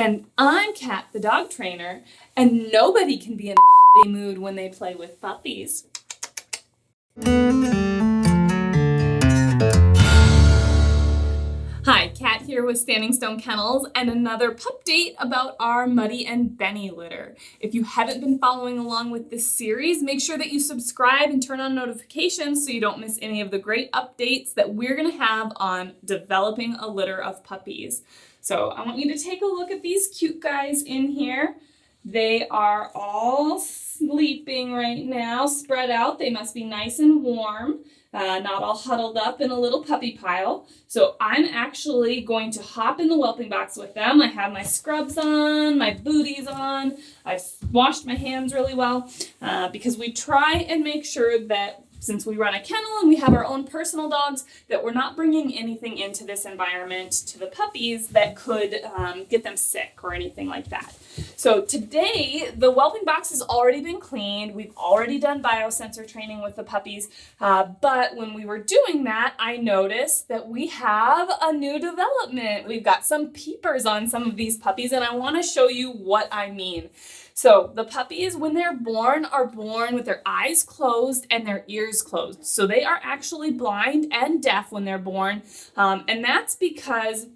And I'm Kat, the dog trainer, and nobody can be in a shitty mood when they play with puppies. Hi, Kat here with Standing Stone Kennels and another pup date about our Muddy and Benny litter. If you haven't been following along with this series, make sure that you subscribe and turn on notifications so you don't miss any of the great updates that we're going to have on developing a litter of puppies. So I want you to take a look at these cute guys in here. They are all sleeping right now, spread out. They must be nice and warm. Not all huddled up in a little puppy pile. So I'm actually going to hop in the whelping box with them. I have my scrubs on, my booties on. I've washed my hands really well because we try and make sure that since we run a kennel and we have our own personal dogs, that we're not bringing anything into this environment to the puppies that could get them sick or anything like that. So today, the whelping box has already been cleaned. We've already done biosensor training with the puppies. But when we were doing that, I noticed that we have a new development. We've got some peepers on some of these puppies, and I want to show you what I mean. So the puppies, when they're born, are born with their eyes closed and their ears closed. So they are actually blind and deaf when they're born. And that's because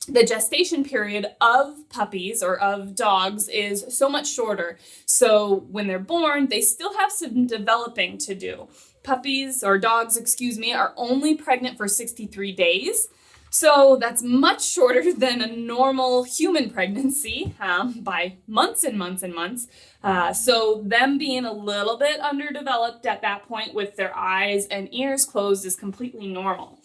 the gestation period of puppies or of dogs is so much shorter. So when they're born, they still have some developing to do. Puppies or dogs, are only pregnant for 63 days. So that's much shorter than a normal human pregnancy by months and months and months. So them being a little bit underdeveloped at that point with their eyes and ears closed is completely normal.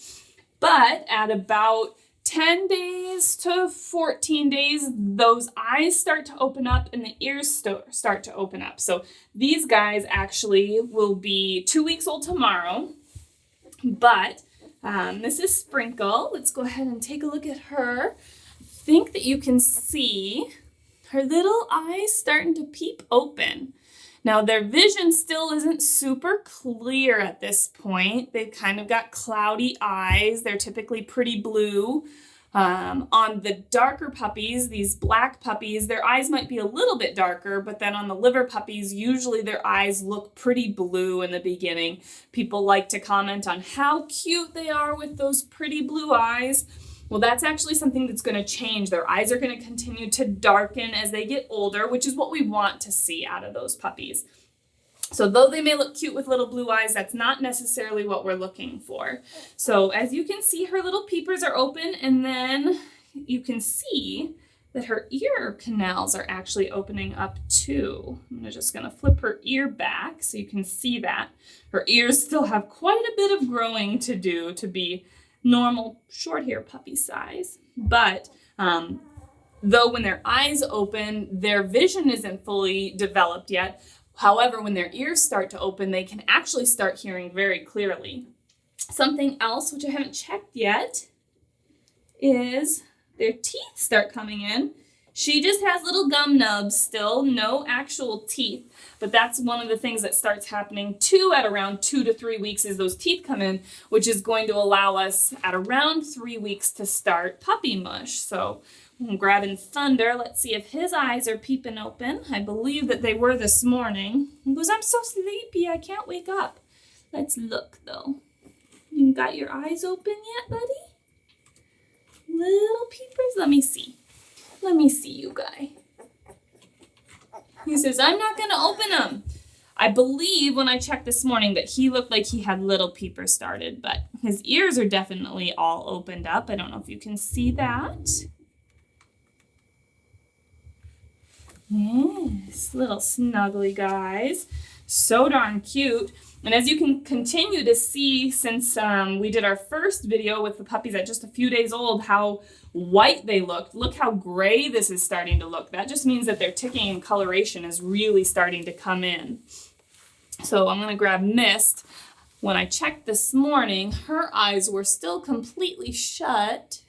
But at about 10 days to 14 days, those eyes start to open up and the ears start to open up. So these guys actually will be 2 weeks old tomorrow, but this is Sprinkle. Let's go ahead and take a look at her. I think that you can see her little eyes starting to peep open. Now their vision still isn't super clear at this point. They've kind of got cloudy eyes. They're typically pretty blue. On the darker puppies, these black puppies, their eyes might be a little bit darker, but then on the liver puppies, usually their eyes look pretty blue in the beginning. People like to comment on how cute they are with those pretty blue eyes. Well, that's actually something that's going to change. Their eyes are going to continue to darken as they get older, which is what we want to see out of those puppies. So though they may look cute with little blue eyes, that's not necessarily what we're looking for. So as you can see, her little peepers are open, and then you can see that her ear canals are actually opening up too. I'm just gonna flip her ear back so you can see that. Her ears still have quite a bit of growing to do to be normal short hair puppy size. But though when their eyes open, their vision isn't fully developed yet. However, when their ears start to open, they can actually start hearing very clearly. Something else, which I haven't checked yet, is their teeth start coming in. She just has little gum nubs still, no actual teeth. But that's one of the things that starts happening too at around 2 to 3 weeks is those teeth come in, which is going to allow us at around 3 weeks to start puppy mush. So I'm grabbing Thunder. Let's see if his eyes are peeping open. I believe that they were this morning. He goes, I'm so sleepy, I can't wake up. Let's look though. You got your eyes open yet, buddy? Little peepers? Let me see. Let me see you guy. He says, I'm not gonna open them. I believe when I checked this morning that he looked like he had little peepers started, but his ears are definitely all opened up. I don't know if you can see that. Yes, little snuggly guys. So darn cute. And as you can continue to see since we did our first video with the puppies at just a few days old, how white they looked. Look how gray this is starting to look. That just means that their ticking and coloration is really starting to come in. So I'm going to grab Mist. When I checked this morning, her eyes were still completely shut.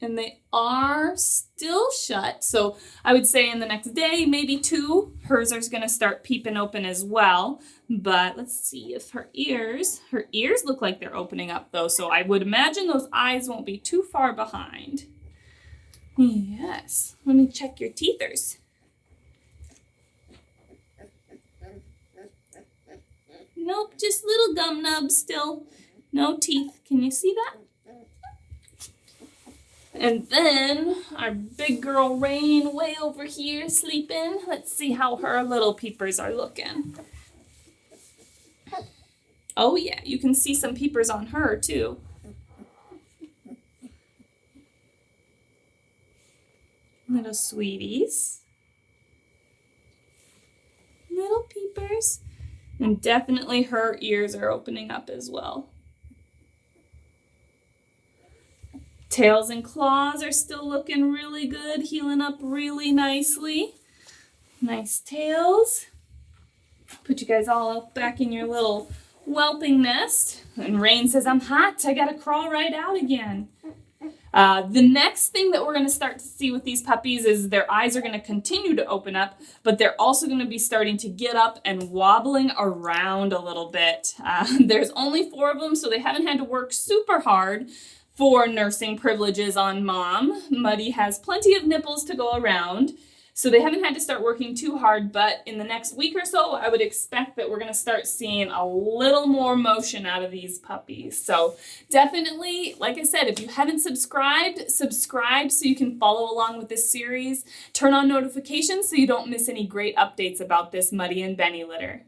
And they are still shut. So I would say in the next day, maybe 2, hers are going to start peeping open as well. But let's see if her ears look like they're opening up though. So I would imagine those eyes won't be too far behind. Yes. Let me check your teethers. Nope, just little gum nubs still. No teeth. Can you see that? And then our big girl Rain way over here sleeping. Let's see how her little peepers are looking. Oh yeah, you can see some peepers on her too. Little sweeties. Little peepers. And definitely her ears are opening up as well. Tails and claws are still looking really good, healing up really nicely. Nice tails. Put you guys all back in your little whelping nest. And Rain says, I'm hot, I gotta crawl right out again. The next thing that we're going to start to see with these puppies is their eyes are going to continue to open up, but they're also going to be starting to get up and wobbling around a little bit. There's only 4 of them, so they haven't had to work super hard for nursing privileges on Mom. Muddy has plenty of nipples to go around, so they haven't had to start working too hard, but in the next week or so, I would expect that we're going to start seeing a little more motion out of these puppies. So definitely, like I said, if you haven't subscribed, subscribe so you can follow along with this series. Turn on notifications so you don't miss any great updates about this Muddy and Benny litter.